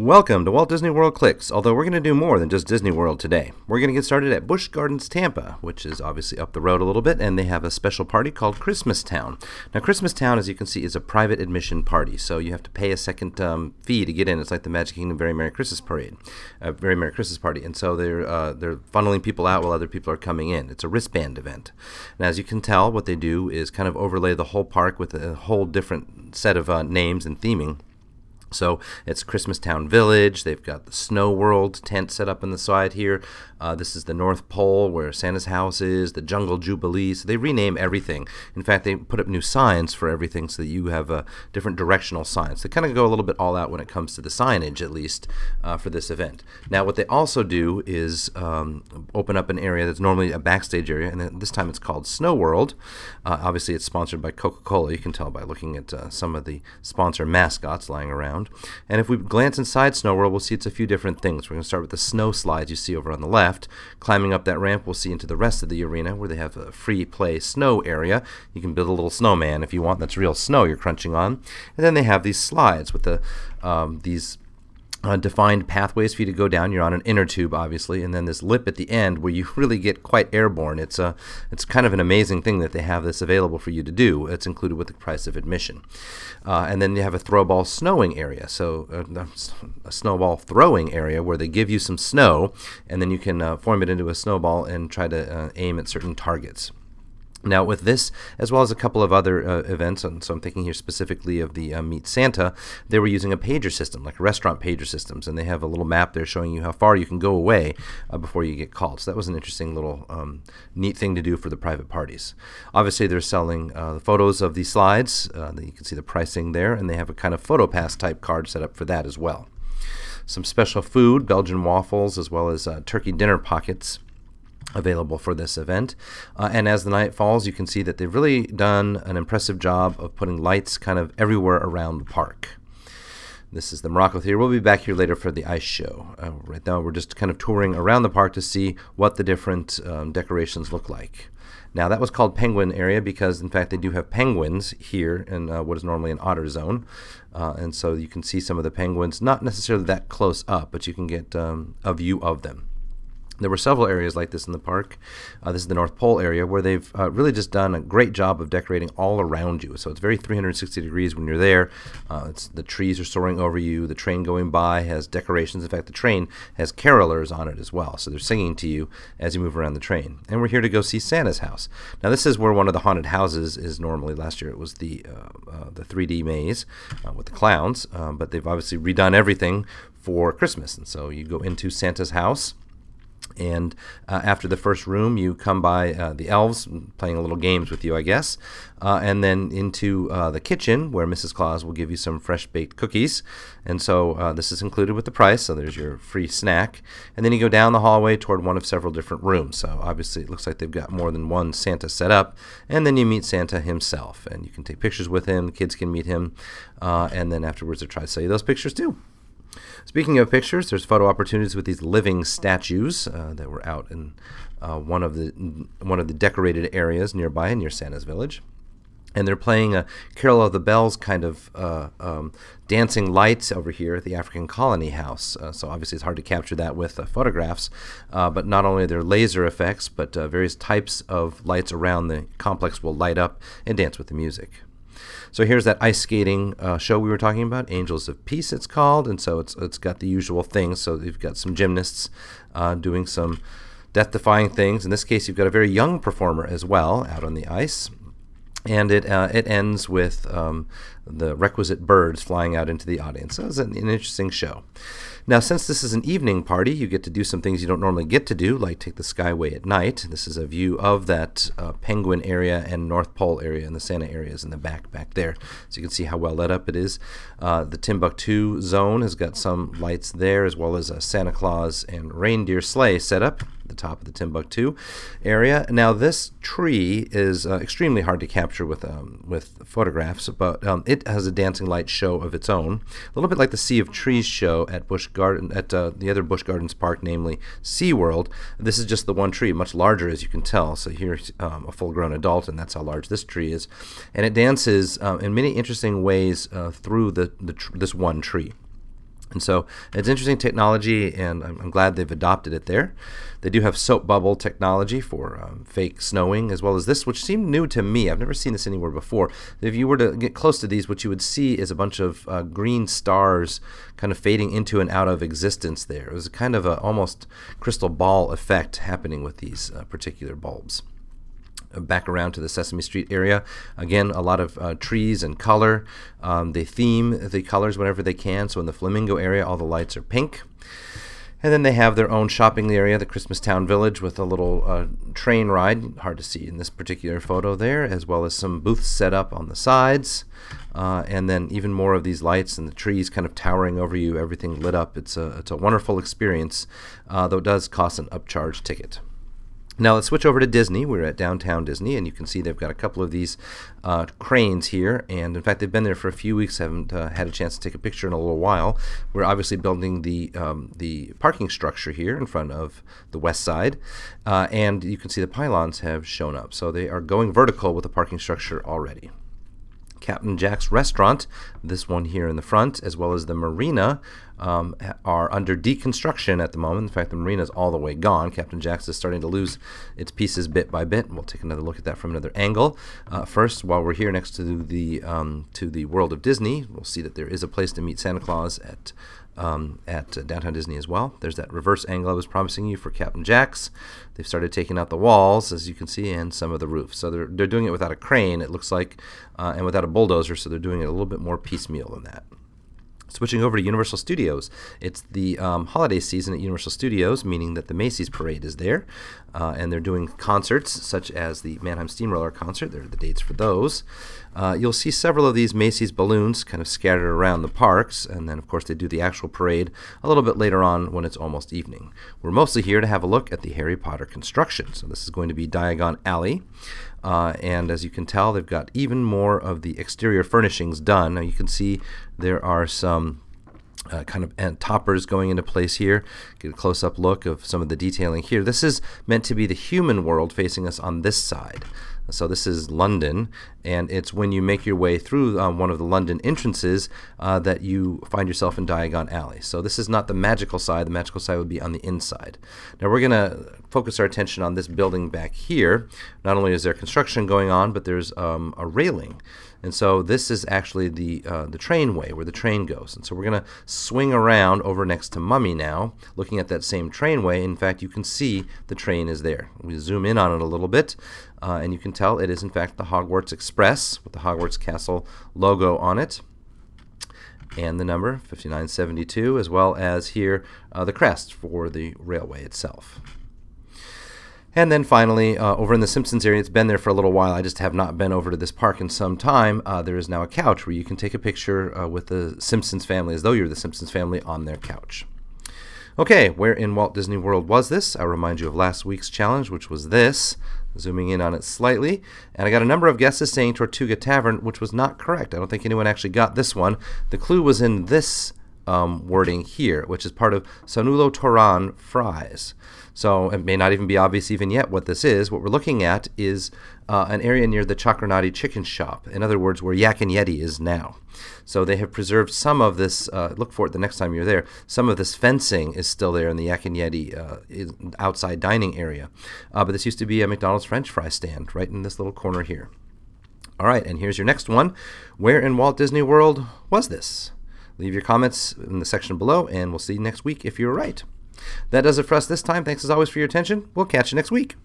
Welcome to Walt Disney World Clicks, although we're going to do more than just Disney World today. We're going to get started at Busch Gardens Tampa, which is obviously up the road a little bit, and they have a special party called Christmas Town. Now, Christmas Town, as you can see, is a private admission party, so you have to pay a second fee to get in. It's like the Magic Kingdom Very Merry Christmas Parade, Very Merry Christmas Party, and so they're funneling people out while other people are coming in. It's a wristband event. And as you can tell, what they do is kind of overlay the whole park with a whole different set of names and theming. So it's Christmas Town Village. They've got the Snow World tent set up on the side here. This is the North Pole where Santa's house is, the Jungle Jubilee. So they rename everything. In fact, they put up new signs for everything so that you have different directional signs. They kind of go a little bit all out when it comes to the signage, at least, for this event. Now, what they also do is open up an area that's normally a backstage area, and this time it's called Snow World. Obviously, it's sponsored by Coca-Cola. You can tell by looking at some of the sponsor mascots lying around. And if we glance inside Snow World, we'll see it's a few different things. We're going to start with the snow slides you see over on the left. Climbing up that ramp, we'll see into the rest of the arena where they have a free play snow area. You can build a little snowman if you want. That's real snow you're crunching on. And then they have these slides with these defined pathways for you to go down. You're on an inner tube, obviously, and then this lip at the end where you really get quite airborne. It's kind of an amazing thing that they have this available for you to do. It's included with the price of admission. And then you have a throwball snowing area, so a snowball throwing area where they give you some snow, and then you can form it into a snowball and try to aim at certain targets. Now, with this, as well as a couple of other events, and so I'm thinking here specifically of the Meet Santa, they were using a pager system, like restaurant pager systems, and they have a little map there showing you how far you can go away before you get called. So that was an interesting little neat thing to do for the private parties. Obviously, they're selling the photos of these slides. You can see the pricing there, and they have a kind of PhotoPass type card set up for that as well. Some special food, Belgian waffles, as well as turkey dinner pockets available for this event. And as the night falls, you can see that they've really done an impressive job of putting lights kind of everywhere around the park. This is the Morocco Theater. We'll be back here later for the ice show. Right now we're just kind of touring around the park to see what the different decorations look like. Now, that was called Penguin Area because, in fact, they do have penguins here in what is normally an otter zone. And so you can see some of the penguins, not necessarily that close up, but you can get a view of them. There were several areas like this in the park. This is the North Pole area where they've really just done a great job of decorating all around you. So it's very 360 degrees when you're there. The trees are soaring over you. The train going by has decorations. In fact, the train has carolers on it as well. So they're singing to you as you move around the train. And we're here to go see Santa's house. Now, this is where one of the haunted houses is normally. Last year it was the 3D maze with the clowns. But they've obviously redone everything for Christmas. And so you go into Santa's house. And after the first room, you come by the elves playing a little games with you, I guess, and then into the kitchen where Mrs. Claus will give you some fresh-baked cookies. And so this is included with the price, so there's your free snack. And then you go down the hallway toward one of several different rooms. So obviously it looks like they've got more than one Santa set up. And then you meet Santa himself, and you can take pictures with him. The kids can meet him, and then afterwards they'll try to sell you those pictures too. Speaking of pictures, there's photo opportunities with these living statues that were out in one of the decorated areas nearby near Santa's Village. And they're playing a Carol of the Bells kind of dancing lights over here at the African Colony House. So obviously it's hard to capture that with photographs, but not only are there laser effects, but various types of lights around the complex will light up and dance with the music. So here's that ice skating show we were talking about, Angels of Peace it's called, and so it's got the usual things. So you've got some gymnasts doing some death-defying things. In this case, you've got a very young performer as well out on the ice. And it ends with the requisite birds flying out into the audience. So it's an interesting show. Now, since this is an evening party, you get to do some things you don't normally get to do, like take the Skyway at night. This is a view of that Penguin area and North Pole area, and the Santa areas in the back there. So you can see how well lit up it is. The Timbuktu zone has got some lights there, as well as a Santa Claus and reindeer sleigh set up at the top of the Timbuktu area. Now, this tree is extremely hard to capture with photographs, but it has a dancing light show of its own, a little bit like the Sea of Trees show at the other Busch Gardens park, namely SeaWorld. This is just the one tree, much larger as you can tell. So here's a full-grown adult, and that's how large this tree is. And it dances in many interesting ways through this one tree. And so it's interesting technology, and I'm glad they've adopted it there. They do have soap bubble technology for fake snowing, as well as this, which seemed new to me. I've never seen this anywhere before. If you were to get close to these, what you would see is a bunch of green stars kind of fading into and out of existence there. It was kind of a almost crystal ball effect happening with these particular bulbs. Back around to the Sesame Street area. Again, a lot of trees and color. They theme the colors whenever they can. So in the Flamingo area, all the lights are pink. And then they have their own shopping area, the Christmastown Village, with a little train ride. Hard to see in this particular photo there, as well as some booths set up on the sides. And then even more of these lights and the trees kind of towering over you, everything lit up. It's a wonderful experience, though it does cost an upcharge ticket. Now let's switch over to Disney. We're at Downtown Disney, and you can see they've got a couple of these cranes here. And in fact, they've been there for a few weeks. Haven't had a chance to take a picture in a little while. We're obviously building the parking structure here in front of the west side, and you can see the pylons have shown up. So they are going vertical with the parking structure already. Captain Jack's Restaurant, this one here in the front, as well as the marina, are under deconstruction at the moment. In fact, the marina is all the way gone. Captain Jack's is starting to lose its pieces bit by bit. We'll take another look at that from another angle. First, while we're here next to the World of Disney, we'll see that there is a place to meet Santa Claus at Downtown Disney as well. There's that reverse angle I was promising you for Captain Jack's. They've started taking out the walls, as you can see, and some of the roofs. So they're doing it without a crane, it looks like, and without a bulldozer, so they're doing it a little bit more piecemeal than that. Switching over to Universal Studios, it's the holiday season at Universal Studios, meaning that the Macy's Parade is there, and they're doing concerts such as the Mannheim Steamroller concert. There are the dates for those. You'll see several of these Macy's balloons kind of scattered around the parks, and then of course they do the actual parade a little bit later on when it's almost evening. We're mostly here to have a look at the Harry Potter construction. So this is going to be Diagon Alley. And as you can tell, they've got even more of the exterior furnishings done. Now you can see there are some kind of toppers going into place here. Get a close-up look of some of the detailing here. This is meant to be the human world facing us on this side. So this is London, and it's when you make your way through one of the London entrances that you find yourself in Diagon Alley. So this is not the magical side. The magical side would be on the inside. Now we're going to focus our attention on this building back here. Not only is there construction going on, but there's a railing. And so this is actually the trainway where the train goes. And so we're going to swing around over next to Mummy now, looking at that same trainway. In fact, you can see the train is there. We zoom in on it a little bit, and you can tell it is in fact the Hogwarts Express with the Hogwarts Castle logo on it, and the number 5972, as well as here the crest for the railway itself. And then finally, over in the Simpsons area, it's been there for a little while. I just have not been over to this park in some time. There is now a couch where you can take a picture with the Simpsons family, as though you're the Simpsons family, on their couch. Okay, where in Walt Disney World was this? I'll remind you of last week's challenge, which was this. Zooming in on it slightly. And I got a number of guesses saying Tortuga Tavern, which was not correct. I don't think anyone actually got this one. The clue was in this wording here, which is part of Sanulo Toran fries. So it may not even be obvious even yet what this is. What we're looking at is an area near the Chakranati chicken shop. In other words, where Yak and Yeti is now. So they have preserved some of this. Look for it the next time you're there. Some of this fencing is still there in the Yak and Yeti outside dining area. But this used to be a McDonald's French fry stand right in this little corner here. All right, and here's your next one. Where in Walt Disney World was this? Leave your comments in the section below, and we'll see you next week if you're right. That does it for us this time. Thanks as always for your attention. We'll catch you next week.